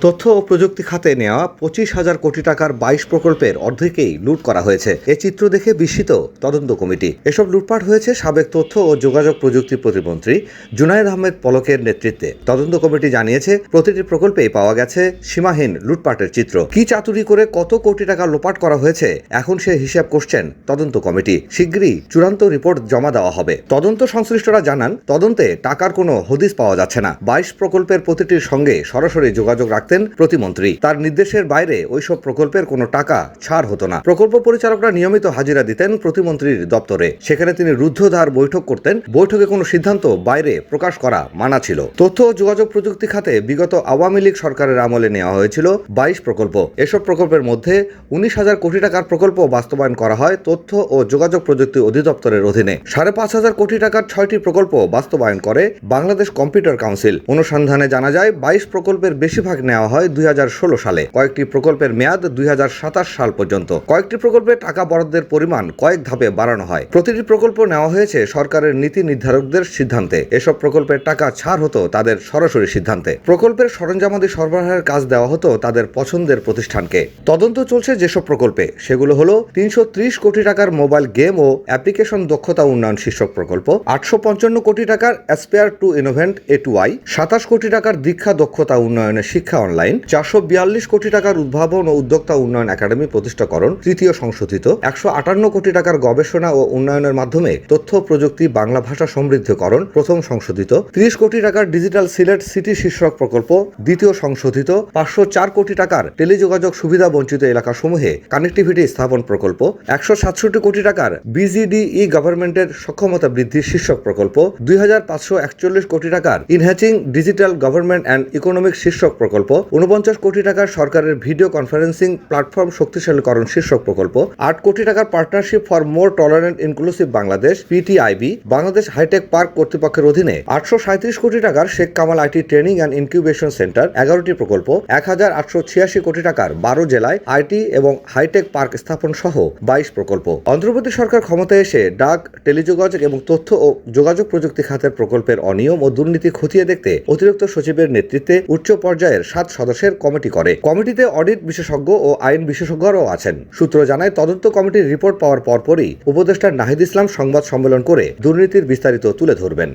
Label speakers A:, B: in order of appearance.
A: তথ্য ও প্রযুক্তি খাতে নেওয়া 25,000 কোটি টাকার 22 প্রকল্পের অর্ধেকেই লুট করা হয়েছে। এ চিত্র দেখে বিস্মিত তদন্ত কমিটি। এসব লুটপাট হয়েছে সাবেক তথ্য ও যোগাযোগ প্রযুক্তি প্রতিমন্ত্রী জুনায়েদ আহমেদ পলকের নেতৃত্বে। তদন্ত কমিটি জানিয়েছে, প্রতিটি প্রকল্পেই পাওয়া গেছে সীমাহীন লুটপাটের চিত্র। কি চাতুরি করে কত কোটি টাকা লোপাট করা হয়েছে, এখন সে হিসাব করছেন তদন্ত কমিটি। শিগগিরই চূড়ান্ত রিপোর্ট জমা দেওয়া হবে। তদন্ত সংশ্লিষ্টরা জানান, তদন্তে টাকার কোনো হদিস পাওয়া যাচ্ছে না। 22 প্রকল্পের প্রতিটির সঙ্গে সরাসরি যোগাযোগ রাখতেন প্রতিমন্ত্রী। তার নির্দেশের বাইরে ওইসব প্রকল্পের কোনো টাকা ছাড় হতো না। প্রকল্প পরিচালকরা নিয়মিত হাজিরা দিতেন প্রতিমন্ত্রীর দপ্তরে। সেখানে তিনি রুদ্ধদ্বার বৈঠক করতেন। বৈঠকে কোনো সিদ্ধান্ত বাইরে প্রকাশ করা মানা ছিল। তথ্য ও যোগাযোগ প্রযুক্তি খাতে বিগত আওয়ামী লীগ সরকারের আমলে নেওয়া হয়েছিল 22 প্রকল্প। এসব প্রকল্পের মধ্যে 19,000 কোটি টাকার প্রকল্প বাস্তবায়ন করা হয় তথ্য ও যোগাযোগ প্রযুক্তি অধিদপ্তরের অধীনে। 5,500 কোটি টাকার 6টি প্রকল্প বাস্তবায়ন করে বাংলাদেশ কম্পিউটার কাউন্সিল। অনুসন্ধানে জানা যায়, 22 প্রকল্পের বেশিরভাগ নেওয়া হয় 2016 সালে। কয়েকটি প্রকল্পের মেয়াদ 2027 সাল পর্যন্ত। কয়েকটি প্রকল্পে টাকা বরাদ্দের পরিমাণ কয়েক ধাপে বাড়ানো হয়। প্রতিটি প্রকল্প নেওয়া হয়েছে সরকারের নীতি নির্ধারকদের সিদ্ধান্তে। এসব প্রকল্পের টাকা ছাড় হতো তাদের সরাসরি সিদ্ধান্তে। প্রকল্পের সরঞ্জামাদি সরবরাহের কাজ দেওয়া হতো তাদের পছন্দের প্রতিষ্ঠানকে। তদন্ত চলছে যেসব প্রকল্পে, সেগুলো হলো 330 কোটি টাকার মোবাইল গেম ও অ্যাপ্লিকেশন দক্ষতা উন্নয়ন শীর্ষক প্রকল্প, 855 কোটি টাকার অ্যাসপেয়ার টু ইনোভেন্ট A2I, 27 কোটি টাকার দীক্ষা দক্ষতা উন্নয়নের শিক্ষা অনলাইন, 442 কোটি টাকার উদ্ভাবন ও উদ্যোক্তা উন্নয়ন একাডেমি প্রতিষ্ঠাকরণ তৃতীয় সংশোধিত, 158 কোটি টাকার গবেষণা ও উন্নয়নের মাধ্যমে তথ্য প্রযুক্তি বাংলা ভাষা সমৃদ্ধকরণ প্রথম সংশোধিত, 30 কোটি টাকার ডিজিটাল সিলেট সিটি শীর্ষক প্রকল্প দ্বিতীয় সংশোধিত, 504 কোটি টাকার টেলিযোগাযোগ সুবিধা বঞ্চিত এলাকাসমূহে কানেক্টিভিটি স্থাপন প্রকল্প, 167 কোটি টাকার BGDE গভর্নমেন্টের সক্ষমতা বৃদ্ধি শীর্ষক প্রকল্প, 2,541 কোটি টাকার ইনহ্যাচিং ডিজিটাল গভর্নমেন্ট অ্যান্ড ইকোনমিক শীর্ষক প্রকল্প, 49 কোটি টাকার সরকারের ভিডিও কনফারেন্সিং প্ল্যাটফর্ম শক্তিশালীকরণ শীর্ষক প্রকল্প, 8 কোটি টাকার partnership for more tolerant inclusive Bangladesh PTIB Bangladesh high tech park কর্তৃপক্ষের অধীনে, 837 কোটি টাকার Sheikh Kamal IT training and incubation centre 11টি প্রকল্প, 1,886 কোটি টাকার 12 জেলায় IT এবং হাইটেক পার্ক স্থাপন সহ 22 প্রকল্প। অন্তর্বর্তী সরকার ক্ষমতায় এসে ডাক, টেলিযোগাযোগ এবং তথ্য ও যোগাযোগ প্রযুক্তি খাতের প্রকল্পের অনিয়ম ও দুর্নীতি খতিয়ে দেখতে অতিরিক্ত সচিবের নেতৃত্বে উচ্চ পর্যায়ের 7 সদস্যের কমিটি করে। কমিটিতে অডিট বিশেষজ্ঞ ও আইন বিশেষজ্ঞরাও আছেন। সূত্র জানায়, তদন্ত কমিটির রিপোর্ট পাওয়ার পরপরই উপদেষ্টা নাহিদ ইসলাম সংবাদ সম্মেলন করে দুর্নীতির বিস্তারিত তুলে ধরবেন।